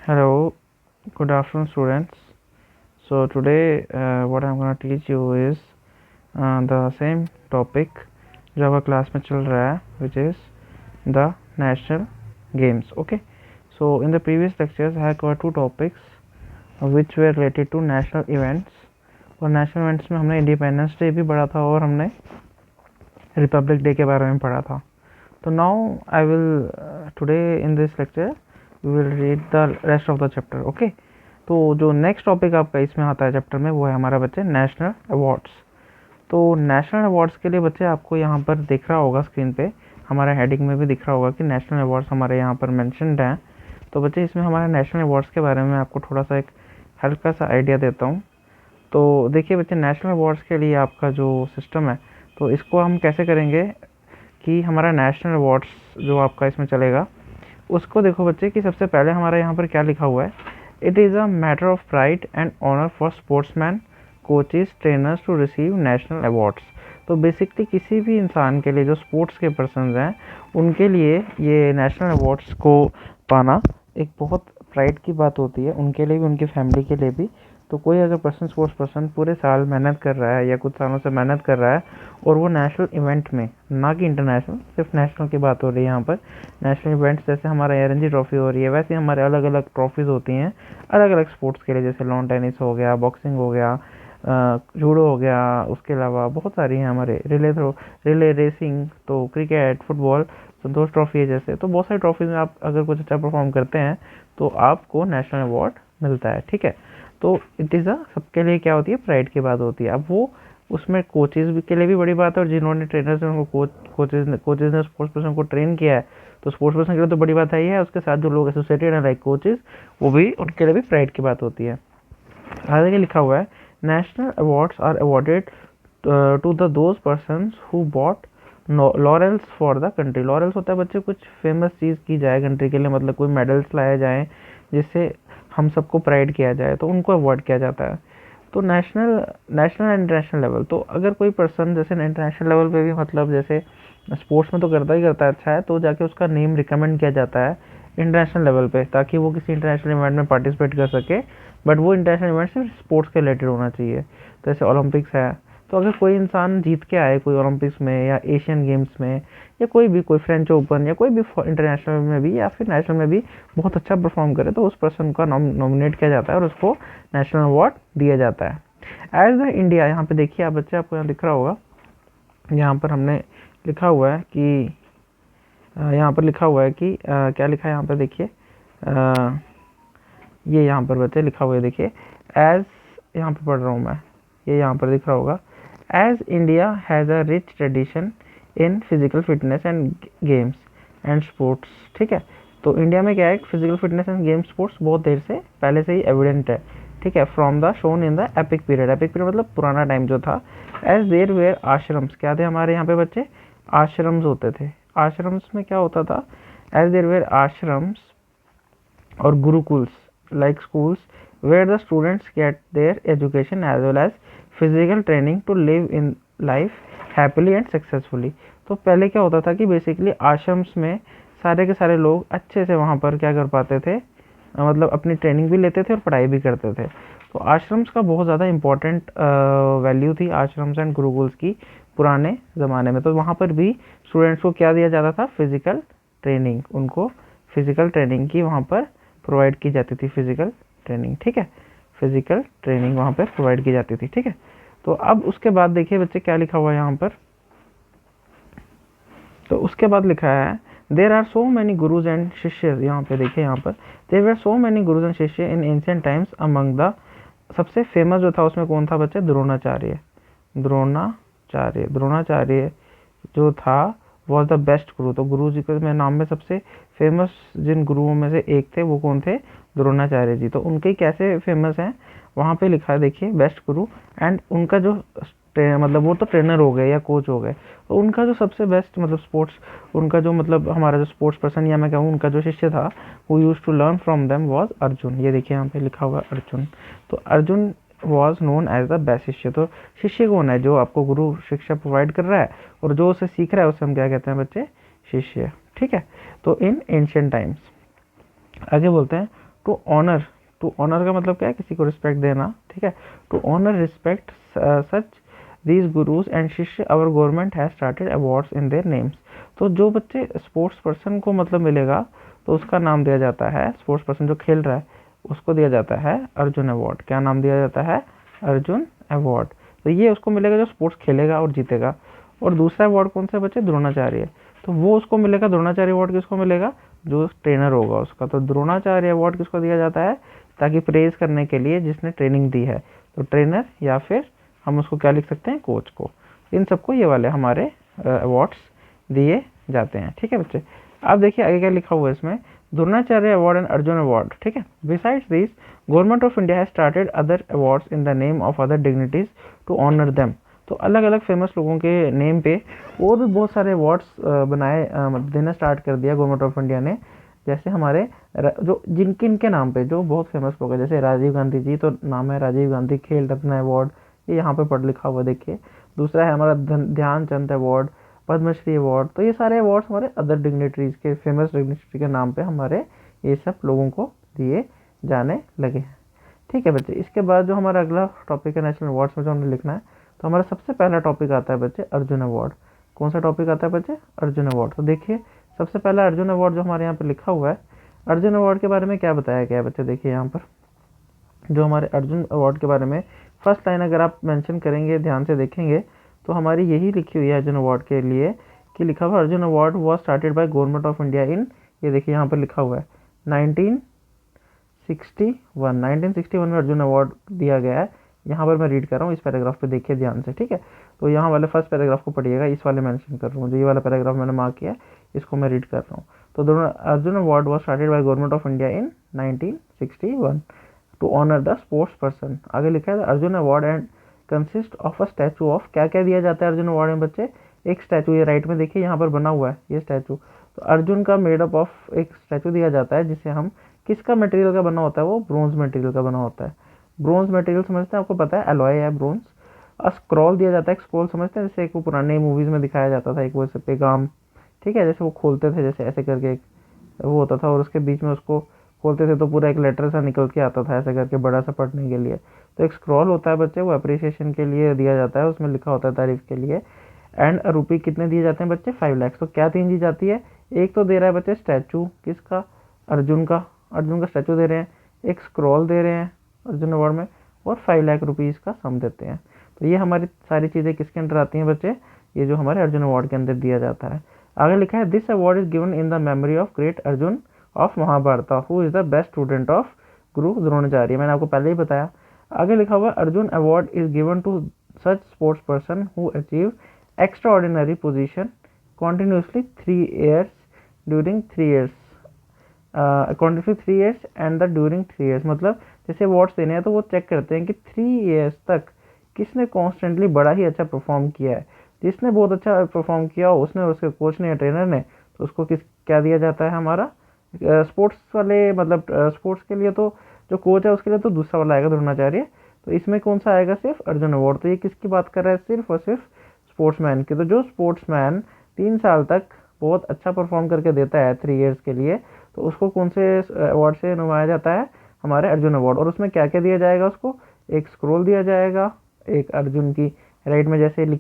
Hello, good afternoon, students. So today, what I'm gonna teach you is the same topic जो आपका class में चल रहा है, which is the national games. Okay. So in the previous lectures, I have covered two topics which were related to national events. और national events में हमने independence day भी पढ़ा था और हमने रिपब्लिक डे के बारे में पढ़ा था. तो now I will today in this lecture we will read the rest of the chapter. Okay. तो जो नेक्स्ट टॉपिक आपका इसमें आता है चैप्टर में वो है हमारा बच्चे नेशनल अवार्ड्स. तो नेशनल अवार्ड्स के लिए बच्चे आपको यहाँ पर दिख रहा होगा स्क्रीन पे, हमारे हेडिंग में भी दिख रहा होगा कि नेशनल अवार्ड्स हमारे यहाँ पर मेंशन्ड हैं. तो बच्चे इसमें हमारे नेशनल अवार्ड्स के बारे में आपको थोड़ा सा एक हल्का सा आइडिया देता हूँ. तो देखिए बच्चे, नेशनल अवार्ड्स के लिए आपका जो सिस्टम है तो इसको हम कैसे करेंगे कि हमारा नेशनल अवार्ड्स जो आपका इसमें चलेगा उसको देखो बच्चे कि सबसे पहले हमारे यहाँ पर क्या लिखा हुआ है. It is a matter of pride and honour for sportsman, coaches, trainers to receive national awards. तो बेसिकली किसी भी इंसान के लिए जो स्पोर्ट्स के पर्सन्स हैं उनके लिए ये नेशनल अवार्ड्स को पाना एक बहुत प्राइड की बात होती है, उनके लिए भी, उनकी फैमिली के लिए भी. तो कोई अगर पर्सन, स्पोर्ट्स पर्सन पूरे साल मेहनत कर रहा है या कुछ सालों से मेहनत कर रहा है और वो नेशनल इवेंट में, ना कि इंटरनेशनल, सिर्फ नेशनल की बात हो रही है यहाँ पर. नेशनल इवेंट्स जैसे हमारा रणजी ट्रॉफी हो रही है, वैसे हमारे अलग अलग ट्रॉफीज़ होती हैं अलग अलग स्पोर्ट्स के लिए, जैसे लॉन टेनिस हो गया, बॉक्सिंग हो गया, जूडो हो गया, उसके अलावा बहुत सारी हैं हमारे, रिले रेसिंग, तो क्रिकेट, फुटबॉल, संतोष ट्रॉफी है जैसे. तो बहुत सारी ट्रॉफीज़ में आप अगर कुछ अच्छा परफॉर्म करते हैं तो आपको नेशनल अवार्ड मिलता है. ठीक है. तो इट इज़ अ सबके लिए क्या होती है, प्राइड की बात होती है. अब वो उसमें कोचेज़ भी के लिए भी बड़ी बात है, और जिन्होंने ट्रेनर्स ने उनको कोचेज़ ने स्पोर्ट्स पर्सन को ट्रेन किया है तो स्पोर्ट्स पर्सन के लिए तो बड़ी बात है. उसके साथ जो लोग एसोसिएटेड हैं लाइक कोचेज़, वो भी उनके लिए भी प्राइड की बात होती है. आगे लिखा हुआ है, national awards are awarded to the those person who bought laurels for the country. Laurels होता है बच्चे कुछ फेमस चीज़ की जाए कंट्री के लिए, मतलब कोई मेडल्स लाए जाएँ जिससे हम सबको प्राइड किया जाए, तो उनको अवार्ड किया जाता है. तो नेशनल एंड इंटरनेशनल लेवल, तो अगर कोई पर्सन जैसे इंटरनेशनल लेवल पे भी, मतलब जैसे स्पोर्ट्स में तो करता ही करता है अच्छा है, तो जाके उसका नेम रिकमेंड किया जाता है इंटरनेशनल लेवल पे, ताकि वो किसी इंटरनेशनल इवेंट में पार्टिसिपेट कर सके. बट वो इंटरनेशनल इवेंट सिर्फ स्पोर्ट्स के रिलेटेड होना चाहिए. तो जैसे ओलंपिक्स है, तो अगर कोई इंसान जीत के आए कोई ओलंपिक्स में या एशियन गेम्स में या कोई फ्रेंच ओपन या कोई भी इंटरनेशनल में भी या फिर नेशनल में भी बहुत अच्छा परफॉर्म करे, तो उस पर्सन का नॉमिनेट किया जाता है और उसको नेशनल अवार्ड दिया जाता है. एज द इंडिया, यहाँ पे देखिए आप बच्चे, आपको यहाँ दिख रहा होगा, यहाँ पर हमने लिखा हुआ है कि यहाँ पर लिखा हुआ है कि क्या लिखा है यहाँ पर देखिए, ये यहाँ पर बच्चे लिखा हुआ है देखिए, एज, यहाँ पर पढ़ रहा हूँ मैं, ये यहाँ पर दिख रहा होगा, as India has a rich tradition in physical fitness and games and sports. ठीक है. तो इंडिया में क्या है, physical fitness and games sports बहुत देर से पहले से ही एविडेंट है. ठीक है. From the shown in the epic period. Epic period मतलब पुराना टाइम जो था. एज देयर वेयर आश्रम्स, क्या थे हमारे यहाँ पे बच्चे, आश्रम्स होते थे. आश्रम्स में क्या होता था, एज देयर वेयर आश्रम्स और gurukuls like schools where the students get their education as well as physical training to live in life happily and successfully. तो पहले क्या होता था कि बेसिकली आश्रम्स में सारे के सारे लोग अच्छे से वहाँ पर क्या कर पाते थे, मतलब अपनी ट्रेनिंग भी लेते थे और पढ़ाई भी करते थे. तो आश्रम्स का बहुत ज़्यादा इम्पोर्टेंट वैल्यू थी आश्रम्स एंड गुरुकुल्स की पुराने ज़माने में. तो वहाँ पर भी स्टूडेंट्स को क्या दिया जाता था, फिज़िकल ट्रेनिंग. उनको फिज़िकल ट्रेनिंग की वहाँ पर प्रोवाइड की जाती थी, फिज़िकल ट्रेनिंग. ठीक है. फिजिकल ट्रेनिंग वहाँ पर प्रोवाइड की जाती थी. ठीक है. तो अब उसके बाद देखिए बच्चे क्या लिखा हुआ है यहाँ पर, तो उसके बाद लिखा है, there are so many gurus and shishya. यहाँ पे देखिए, यहाँ पर देर वर सो मैनी गुरुज एंड शिष्य इन एंशिएंट टाइम्स अमंग द, सबसे फेमस जो था उसमें कौन था बच्चे, द्रोणाचार्य. द्रोणाचार्य जो था वॉज द बेस्ट गुरु. तो गुरु जी के नाम में सबसे फेमस जिन गुरुओं में से एक थे वो कौन थे, द्रोणाचार्य जी. तो उनके कैसे फेमस हैं वहाँ पे लिखा है देखिए, बेस्ट गुरु. एंड उनका जो मतलब वो तो ट्रेनर हो गए या कोच हो गए, तो उनका जो सबसे बेस्ट मतलब स्पोर्ट्स, उनका जो मतलब हमारा जो स्पोर्ट्स पर्सन या मैं कहूँ उनका जो शिष्य था, वो use to learn from them was Arjun. ये देखिए यहाँ पे लिखा हुआ अर्जुन. तो Arjun was known as the best shishya. तो शिष्य कौन है, जो आपको गुरु शिक्षा प्रोवाइड कर रहा है और जो उसे सीख रहा है उसे हम क्या कहते हैं बच्चे, शिष्य. ठीक है. तो इन एंशिएंट टाइम्स, आगे बोलते हैं, टू ऑनर का मतलब क्या है, किसी को रिस्पेक्ट देना, ठीक है। To honour respect such these gurus and shishya our government has started awards in their names. तो जो बच्चे स्पोर्ट्स पर्सन को मतलब मिलेगा तो उसका नाम दिया जाता है, स्पोर्ट्स पर्सन जो खेल रहा है उसको दिया जाता है अर्जुन अवार्ड। क्या नाम दिया जाता है, अर्जुन अवार्ड। तो ये उसको मिलेगा जो स्पोर्ट्स खेलेगा और जीतेगा। और दूसरा अवार्ड कौन सा बच्चे, द्रोणाचार्य, तो वो उसको मिलेगा, द्रोणाचार्य अवार्ड किसको मिलेगा, जो ट्रेनर होगा उसका। तो द्रोणाचार्य अवार्ड किसको दिया जाता है, ताकि प्रेज करने के लिए जिसने ट्रेनिंग दी है, तो ट्रेनर या फिर हम उसको क्या लिख सकते हैं, कोच को। इन सबको ये वाले हमारे अवार्ड्स दिए जाते हैं, ठीक है बच्चे। अब देखिए आगे क्या लिखा हुआ है इसमें, Dronacharya award and Arjun award, ठीक है। Besides this Government of India has started other awards in the name of other dignities to honour them. तो अलग अलग फेमस लोगों के नेम पे और भी बहुत सारे अवार्ड्स बनाए देना स्टार्ट कर दिया गवर्नमेंट ऑफ इंडिया ने। जैसे हमारे जो जिनके नाम पे जो बहुत फेमस लोग हैं, जैसे राजीव गांधी जी, तो नाम है राजीव गांधी खेल रत्न अवार्ड, ये यहाँ पे पढ़ लिखा हुआ देखिए। दूसरा है हमारा ध्यानचंद अवार्ड, पद्मश्री अवार्ड। तो ये सारे अवार्ड्स हमारे अदर डिग्निटरीज के, फेमस डिग्निटरी के नाम पे हमारे ये सब लोगों को दिए जाने लगे हैं, ठीक है बच्चे। इसके बाद जो हमारा अगला टॉपिक है नेशनल अवार्ड्स में जो हमने लिखना है, तो हमारा सबसे पहला टॉपिक आता है बच्चे अर्जुन अवार्ड। कौन सा टॉपिक आता है बच्चे, अर्जुन अवार्ड। तो देखिए सबसे पहला अर्जुन अवार्ड जो हमारे यहाँ पे लिखा हुआ है, अर्जुन अवार्ड के बारे में क्या बताया गया है बच्चे। देखिए यहाँ पर जो हमारे अर्जुन अवार्ड के बारे में फर्स्ट लाइन अगर आप मेंशन करेंगे, ध्यान से देखेंगे, तो हमारी यही लिखी हुई है अर्जुन अवार्ड के लिए, कि लिखा हुआ Arjun award was started by Government of India इन, ये देखिए यहाँ पर लिखा हुआ है 1961 में अर्जुन अवार्ड दिया गया है। यहाँ पर मैं रीड कर रहा हूँ, इस पैराग्राफ पे देखिए ध्यान से, ठीक है। तो यहाँ वाले फर्स्ट पैराग्राफ को पढ़िएगा, इस वाले मेंशन कर रहा हूँ, जो ये वाला पैराग्राफ मैंने मार्क किया इसको मैं रीड कर रहा हूँ। तो दोनों Arjun award was started by Government of India in 1961 to honour the sports person. आगे लिखा है Arjun award and consist of a statue of, क्या क्या दिया जाता है अर्जुन अवार्ड में बच्चे, एक स्टैचू, ये राइट में देखिए यहाँ पर बना हुआ है ये स्टैचू। तो अर्जुन का मेडअप ऑफ एक स्टैचू दिया जाता है, जिसे हम किसका मटेरियल का बना होता है, वो ब्रोंज मटेरियल का बना होता है। ब्रोंज मटेरियल समझते हैं, आपको पता है एलॉय है ब्रोंज। और स्क्रॉल दिया जाता है, स्क्रॉल समझते हैं, जैसे एक वो पुराने मूवीज में दिखाया जाता था, एक वो पैगाम, ठीक है, जैसे वो खोलते थे, जैसे ऐसे करके एक वो होता था और उसके बीच में उसको खोलते थे तो पूरा एक लेटर सा निकल के आता था ऐसे करके, बड़ा सा पढ़ने के लिए। तो एक स्क्रॉल होता है बच्चे, वो अप्रिसिएशन के लिए दिया जाता है, उसमें लिखा होता है तारीफ के लिए। एंड रुपये कितने दिए जाते हैं बच्चे, 5 लाख। तो क्या 3 दी जाती है, एक तो दे रहा है बच्चे स्टैचू, किसका, अर्जुन का स्टैचू दे रहे हैं, एक स्क्रॉल दे रहे हैं अर्जुन अवार्ड में, और 5 लाख रुपीज़ का सम देते हैं। तो ये हमारी सारी चीज़ें किसके अंदर आती हैं बच्चे, ये जो हमारे अर्जुन अवार्ड के अंदर दिया जाता है। आगे लिखा है this award is given in the memory of great Arjun of Mahabharata who is the best student of गुरु द्रोणाचार्य। मैंने आपको पहले ही बताया। आगे लिखा हुआ Arjun award is given to such sports person who achieve extraordinary position continuously 3 years during 3 years continuously 3 years and the during 3 years। मतलब जैसे awards देने हैं तो वो चेक करते हैं कि 3 years तक किसने कॉन्स्टेंटली बड़ा ही अच्छा परफॉर्म किया है। जिसने बहुत अच्छा परफॉर्म किया उसने और उसके कोच ने या ट्रेनर ने, तो उसको क्या दिया जाता है हमारा स्पोर्ट्स वाले, मतलब स्पोर्ट्स के लिए तो जो कोच है उसके लिए तो दूसरा वाला आएगा द्रोणाचार्य। तो इसमें कौन सा आएगा, सिर्फ अर्जुन अवार्ड। तो ये किसकी बात कर रहा है, सिर्फ और सिर्फ स्पोर्ट्समैन की। तो जो स्पोर्ट्समैन 3 साल तक बहुत अच्छा परफॉर्म करके देता है 3 years के लिए, तो उसको कौन से अवार्ड से नवाया जाता है, हमारे अर्जुन अवार्ड। और उसमें क्या क्या दिया जाएगा, उसको एक स्क्रोल दिया जाएगा, एक अर्जुन की राइट में जैसे लिखी